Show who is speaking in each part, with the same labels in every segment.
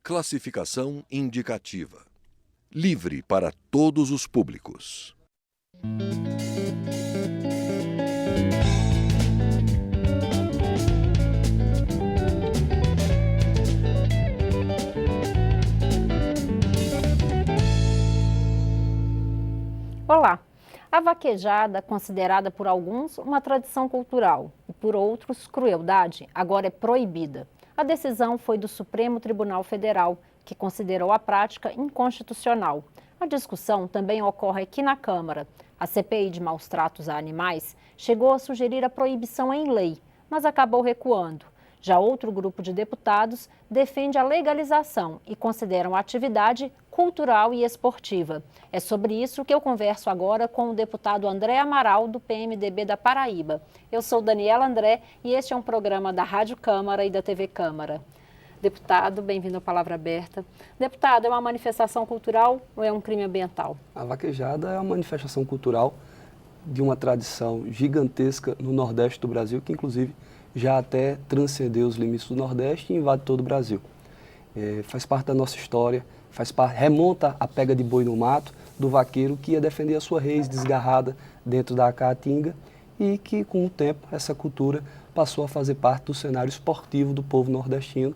Speaker 1: Classificação indicativa. Livre para todos os públicos.
Speaker 2: Olá! A vaquejada, considerada por alguns uma tradição cultural e por outros crueldade, agora é proibida. A decisão foi do Supremo Tribunal Federal, que considerou a prática inconstitucional. A discussão também ocorre aqui na Câmara. A CPI de maus tratos a animais chegou a sugerir a proibição em lei, mas acabou recuando. Já outro grupo de deputados defende a legalização e consideram a atividade cultural e esportiva. É sobre isso que eu converso agora com o deputado André Amaral, do PMDB da Paraíba. Eu sou Daniela André e este é um programa da Rádio Câmara e da TV Câmara. Deputado, bem-vindo à Palavra Aberta. Deputado, é uma manifestação cultural ou é um crime ambiental?
Speaker 3: A vaquejada é uma manifestação cultural de uma tradição gigantesca no Nordeste do Brasil, que inclusive já até transcendeu os limites do Nordeste e invade todo o Brasil. Faz parte da nossa história, remonta a pega de boi no mato do vaqueiro que ia defender a sua reis desgarrada dentro da caatinga e que, com o tempo, essa cultura passou a fazer parte do cenário esportivo do povo nordestino.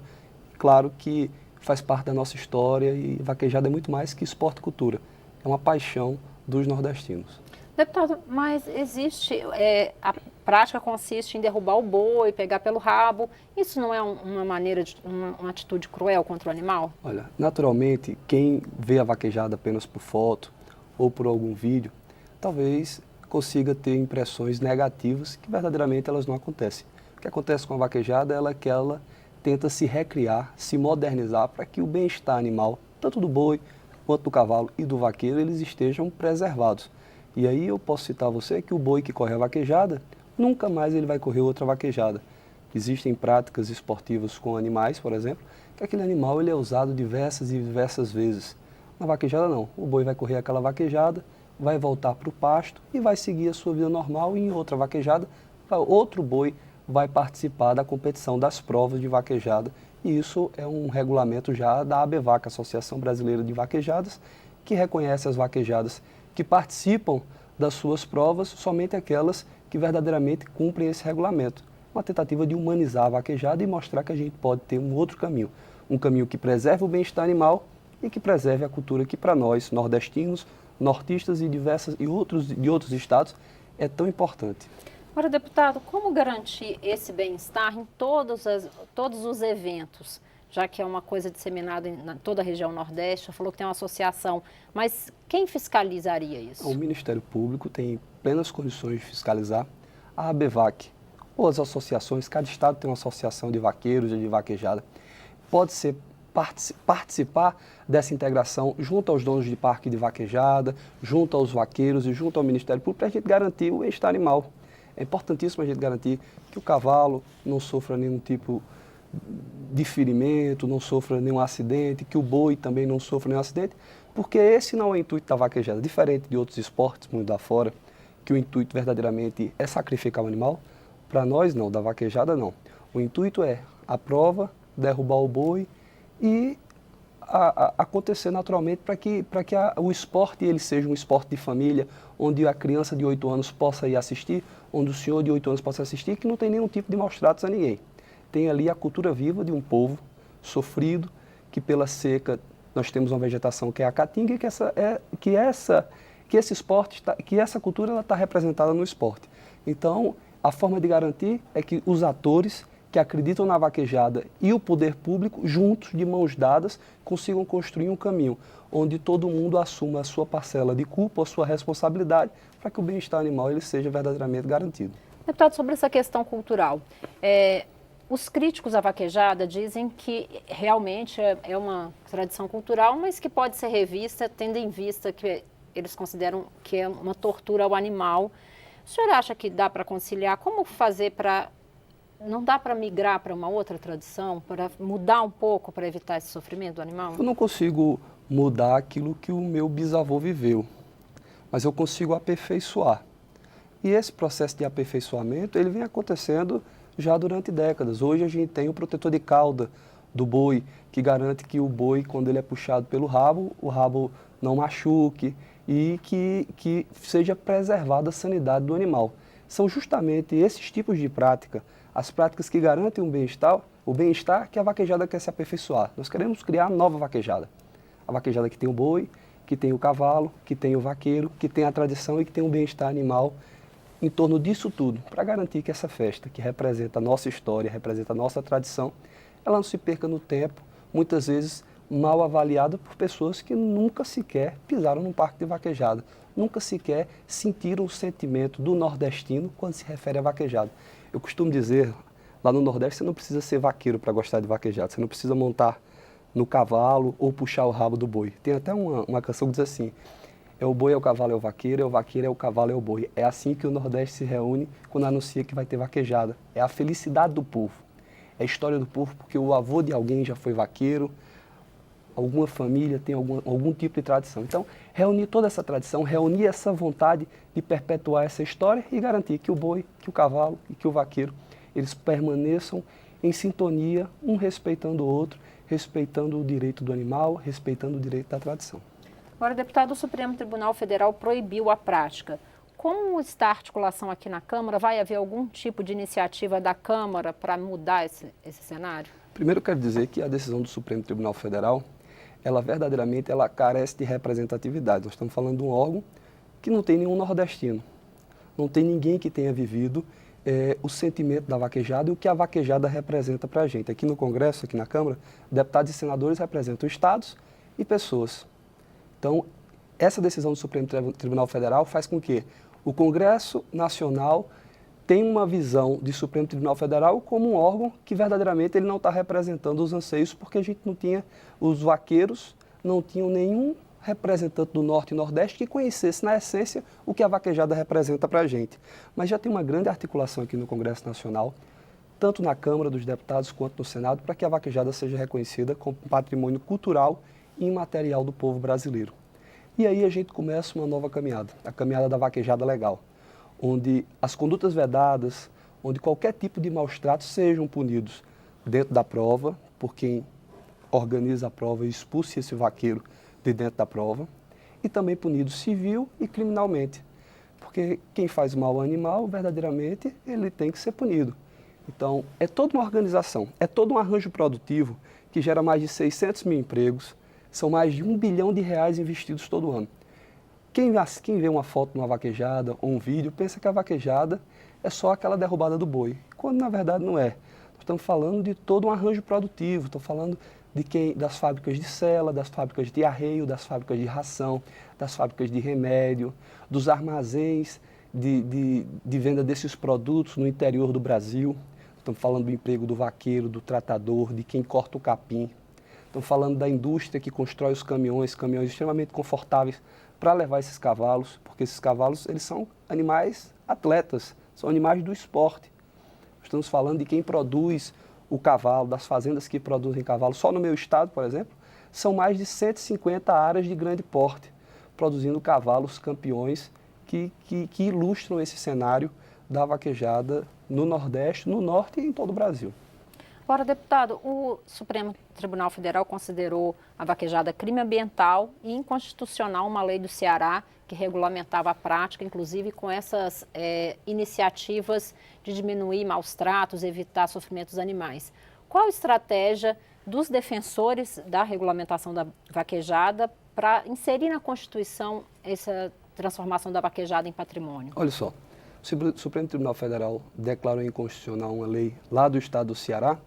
Speaker 3: Claro que faz parte da nossa história e vaquejada é muito mais que esporte e cultura. É uma paixão dos nordestinos.
Speaker 2: Deputado, mas existe, a prática consiste em derrubar o boi, pegar pelo rabo. Isso não é uma maneira, uma atitude cruel contra o animal?
Speaker 3: Olha, naturalmente, quem vê a vaquejada apenas por foto ou por algum vídeo, talvez consiga ter impressões negativas que verdadeiramente elas não acontecem. O que acontece com a vaquejada é que ela tenta se recriar, se modernizar para que o bem-estar animal, tanto do boi quanto do cavalo e do vaqueiro, eles estejam preservados. E aí eu posso citar a você que o boi que corre a vaquejada, nunca mais ele vai correr outra vaquejada. Existem práticas esportivas com animais, por exemplo, que aquele animal ele é usado diversas e diversas vezes. Na vaquejada não, o boi vai correr aquela vaquejada, vai voltar para o pasto e vai seguir a sua vida normal e em outra vaquejada, outro boi vai participar da competição das provas de vaquejada. E isso é um regulamento já da ABVAC, Associação Brasileira de Vaquejadas, que reconhece as vaquejadas que participam das suas provas, somente aquelas que verdadeiramente cumprem esse regulamento. Uma tentativa de humanizar a vaquejada e mostrar que a gente pode ter um outro caminho. Um caminho que preserve o bem-estar animal e que preserve a cultura que para nós, nordestinos, nortistas e de outros estados, é tão importante.
Speaker 2: Agora, deputado, como garantir esse bem-estar em todos os eventos? Já que é uma coisa disseminada em toda a região Nordeste, já falou que tem uma associação, mas quem fiscalizaria isso?
Speaker 3: O Ministério Público tem plenas condições de fiscalizar. A ABVAC, ou as associações, cada estado tem uma associação de vaqueiros e de vaquejada, pode ser participar dessa integração junto aos donos de parque de vaquejada, junto aos vaqueiros e junto ao Ministério Público, para a gente garantir o bem-estar animal. É importantíssimo a gente garantir que o cavalo não sofra nenhum tipo de ferimento, não sofra nenhum acidente, que o boi também não sofra nenhum acidente, porque esse não é o intuito da vaquejada. Diferente de outros esportes, muito lá fora, que o intuito verdadeiramente é sacrificar o animal, para nós não, da vaquejada não. O intuito é a prova, derrubar o boi e acontecer naturalmente para que o esporte ele seja um esporte de família, onde a criança de 8 anos possa ir assistir, onde o senhor de 8 anos possa assistir, que não tem nenhum tipo de maus-tratos a ninguém. Tem ali a cultura viva de um povo sofrido, que pela seca nós temos uma vegetação que é a caatinga e que esse esporte, que essa cultura está representada no esporte. Então, a forma de garantir é que os atores que acreditam na vaquejada e o poder público, juntos, de mãos dadas, consigam construir um caminho onde todo mundo assuma a sua parcela de culpa, a sua responsabilidade, para que o bem-estar animal ele seja verdadeiramente garantido.
Speaker 2: Deputado, sobre essa questão cultural, os críticos à vaquejada dizem que realmente é uma tradição cultural, mas que pode ser revista, tendo em vista que eles consideram que é uma tortura ao animal. O senhor acha que dá para conciliar? Como fazer para... Não dá para migrar para uma outra tradição, para mudar um pouco, para evitar esse sofrimento do animal?
Speaker 3: Eu não consigo mudar aquilo que o meu bisavô viveu, mas eu consigo aperfeiçoar. E esse processo de aperfeiçoamento, ele vem acontecendo já durante décadas. Hoje a gente tem o protetor de cauda, do boi, que garante que o boi, quando ele é puxado pelo rabo, o rabo não machuque e que seja preservada a sanidade do animal. São justamente esses tipos de prática, as práticas que garantem o bem-estar que a vaquejada quer se aperfeiçoar. Nós queremos criar a nova vaquejada. A vaquejada que tem o boi, que tem o cavalo, que tem o vaqueiro, que tem a tradição e que tem o bem-estar animal em torno disso tudo, para garantir que essa festa, que representa a nossa história, representa a nossa tradição, ela não se perca no tempo, muitas vezes mal avaliada por pessoas que nunca sequer pisaram num parque de vaquejada, nunca sequer sentiram o sentimento do nordestino quando se refere a vaquejada. Eu costumo dizer, lá no Nordeste você não precisa ser vaqueiro para gostar de vaquejada, você não precisa montar no cavalo ou puxar o rabo do boi. Tem até uma canção que diz assim, é o boi, é o cavalo, é o vaqueiro, é o cavalo, é o boi. É assim que o Nordeste se reúne quando anuncia que vai ter vaquejada. É a felicidade do povo. É a história do povo porque o avô de alguém já foi vaqueiro, alguma família tem algum tipo de tradição. Então, reunir toda essa tradição, reunir essa vontade de perpetuar essa história e garantir que o boi, que o cavalo e que o vaqueiro, eles permaneçam em sintonia, um respeitando o outro, respeitando o direito do animal, respeitando o direito da tradição.
Speaker 2: Agora, deputado, o Supremo Tribunal Federal proibiu a prática. Como está a articulação aqui na Câmara? Vai haver algum tipo de iniciativa da Câmara para mudar esse cenário?
Speaker 3: Primeiro, eu quero dizer que a decisão do Supremo Tribunal Federal, ela verdadeiramente carece de representatividade. Nós estamos falando de um órgão que não tem nenhum nordestino. Não tem ninguém que tenha vivido o sentimento da vaquejada e o que a vaquejada representa para a gente. Aqui no Congresso, aqui na Câmara, deputados e senadores representam estados e pessoas. Então, essa decisão do Supremo Tribunal Federal faz com que o Congresso Nacional tenha uma visão de Supremo Tribunal Federal como um órgão que verdadeiramente ele não está representando os anseios, porque a gente não tinha, os vaqueiros não tinham nenhum representante do Norte e Nordeste que conhecesse na essência o que a vaquejada representa para a gente. Mas já tem uma grande articulação aqui no Congresso Nacional, tanto na Câmara dos Deputados quanto no Senado, para que a vaquejada seja reconhecida como patrimônio cultural e imaterial do povo brasileiro. E aí a gente começa uma nova caminhada, a caminhada da vaquejada legal, onde as condutas vedadas, onde qualquer tipo de maus tratos sejam punidos dentro da prova, por quem organiza a prova e expulse esse vaqueiro de dentro da prova, e também punidos civil e criminalmente, porque quem faz mal ao animal, verdadeiramente, ele tem que ser punido. Então, é toda uma organização, é todo um arranjo produtivo que gera mais de 600 mil empregos, são mais de R$ 1 bilhão investidos todo ano. Quem vê uma foto de uma vaquejada ou um vídeo pensa que a vaquejada é só aquela derrubada do boi, quando na verdade não é. Nós estamos falando de todo um arranjo produtivo, estou falando das fábricas de sela, das fábricas de arreio, das fábricas de ração, das fábricas de remédio, dos armazéns de venda desses produtos no interior do Brasil. Estamos falando do emprego do vaqueiro, do tratador, de quem corta o capim. Estamos falando da indústria que constrói os caminhões extremamente confortáveis para levar esses cavalos, porque esses cavalos eles são animais atletas, são animais do esporte. Estamos falando de quem produz o cavalo, das fazendas que produzem cavalo. Só no meu estado, por exemplo, são mais de 150 áreas de grande porte, produzindo cavalos campeões que ilustram esse cenário da vaquejada no Nordeste, no Norte e em todo o Brasil.
Speaker 2: Agora, deputado, o Supremo Tribunal Federal considerou a vaquejada crime ambiental e inconstitucional uma lei do Ceará que regulamentava a prática, inclusive com essas iniciativas de diminuir maus tratos, evitar sofrimentos dos animais. Qual a estratégia dos defensores da regulamentação da vaquejada para inserir na Constituição essa transformação da vaquejada em patrimônio?
Speaker 3: Olha só, o Supremo Tribunal Federal declarou inconstitucional uma lei lá do estado do Ceará.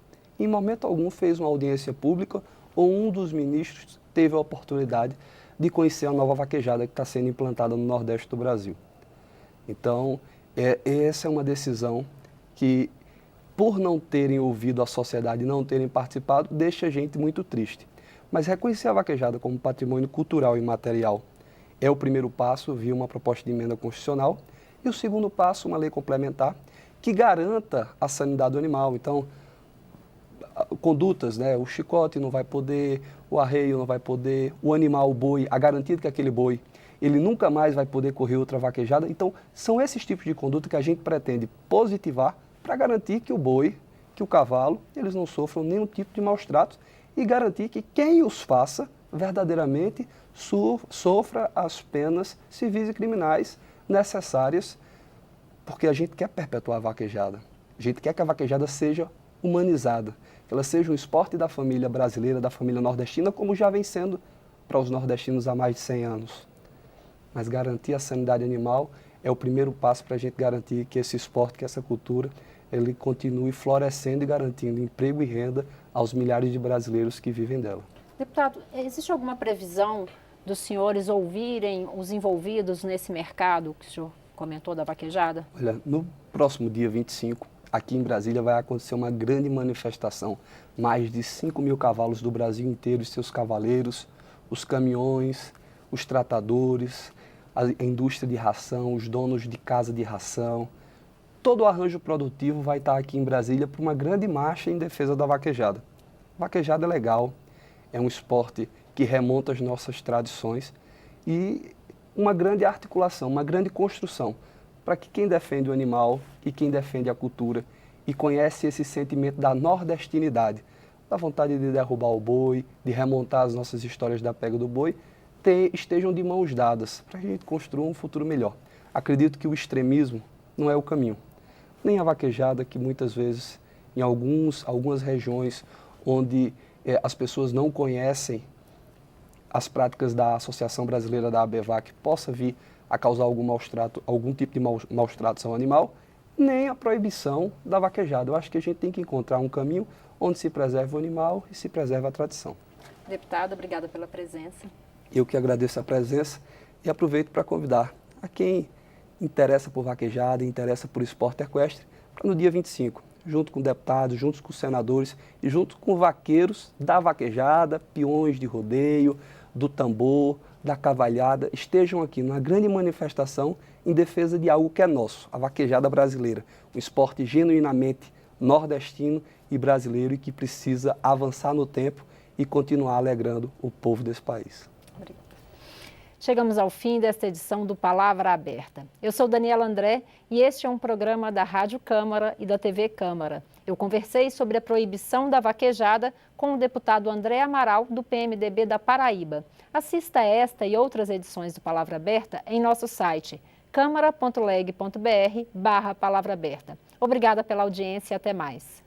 Speaker 3: Em momento algum fez uma audiência pública ou um dos ministros teve a oportunidade de conhecer a nova vaquejada que está sendo implantada no Nordeste do Brasil. Então, essa é uma decisão que, por não terem ouvido a sociedade e não terem participado, deixa a gente muito triste. Mas reconhecer a vaquejada como patrimônio cultural e material é o primeiro passo via uma proposta de emenda constitucional e o segundo passo, uma lei complementar que garanta a sanidade do animal. Então, condutas, né? O chicote não vai poder, o arreio não vai poder, o animal, o boi, a garantia de que aquele boi, ele nunca mais vai poder correr outra vaquejada. Então, são esses tipos de conduta que a gente pretende positivar para garantir que o boi que o cavalo eles não sofram nenhum tipo de maus tratos e garantir que quem os faça verdadeiramente sofra as penas civis e criminais necessárias, porque a gente quer perpetuar a vaquejada. A gente quer que a vaquejada seja humanizada, que ela seja um esporte da família brasileira, da família nordestina, como já vem sendo para os nordestinos há mais de 100 anos. Mas garantir a sanidade animal é o primeiro passo para a gente garantir que esse esporte, que essa cultura, ele continue florescendo e garantindo emprego e renda aos milhares de brasileiros que vivem dela.
Speaker 2: Deputado, existe alguma previsão dos senhores ouvirem os envolvidos nesse mercado que o senhor comentou da vaquejada?
Speaker 3: Olha, no próximo dia 25, aqui em Brasília vai acontecer uma grande manifestação. Mais de 5.000 cavalos do Brasil inteiro e seus cavaleiros, os caminhões, os tratadores, a indústria de ração, os donos de casa de ração. Todo o arranjo produtivo vai estar aqui em Brasília para uma grande marcha em defesa da vaquejada. Vaquejada é legal, é um esporte que remonta às nossas tradições e uma grande articulação, uma grande construção para que quem defende o animal e quem defende a cultura e conhece esse sentimento da nordestinidade, da vontade de derrubar o boi, de remontar as nossas histórias da pega do boi, estejam de mãos dadas para a gente construir um futuro melhor. Acredito que o extremismo não é o caminho, nem a vaquejada que muitas vezes em algumas regiões onde as pessoas não conhecem as práticas da Associação Brasileira da ABVAC possa vir a causar algum tipo de maus tratos ao animal, nem a proibição da vaquejada. Eu acho que a gente tem que encontrar um caminho onde se preserve o animal e se preserve a tradição.
Speaker 2: Deputado, obrigada pela presença.
Speaker 3: Eu que agradeço a presença e aproveito para convidar a quem interessa por vaquejada, interessa por esporte equestre, para no dia 25, junto com deputados, junto com senadores e junto com vaqueiros da vaquejada, peões de rodeio, do tambor, da cavalhada, estejam aqui numa grande manifestação em defesa de algo que é nosso, a vaquejada brasileira, um esporte genuinamente nordestino e brasileiro e que precisa avançar no tempo e continuar alegrando o povo desse país.
Speaker 2: Obrigada. Chegamos ao fim desta edição do Palavra Aberta. Eu sou Daniela André e este é um programa da Rádio Câmara e da TV Câmara. Eu conversei sobre a proibição da vaquejada com o deputado André Amaral, do PMDB da Paraíba. Assista esta e outras edições do Palavra Aberta em nosso site câmara.leg.br/palavra aberta. Obrigada pela audiência e até mais.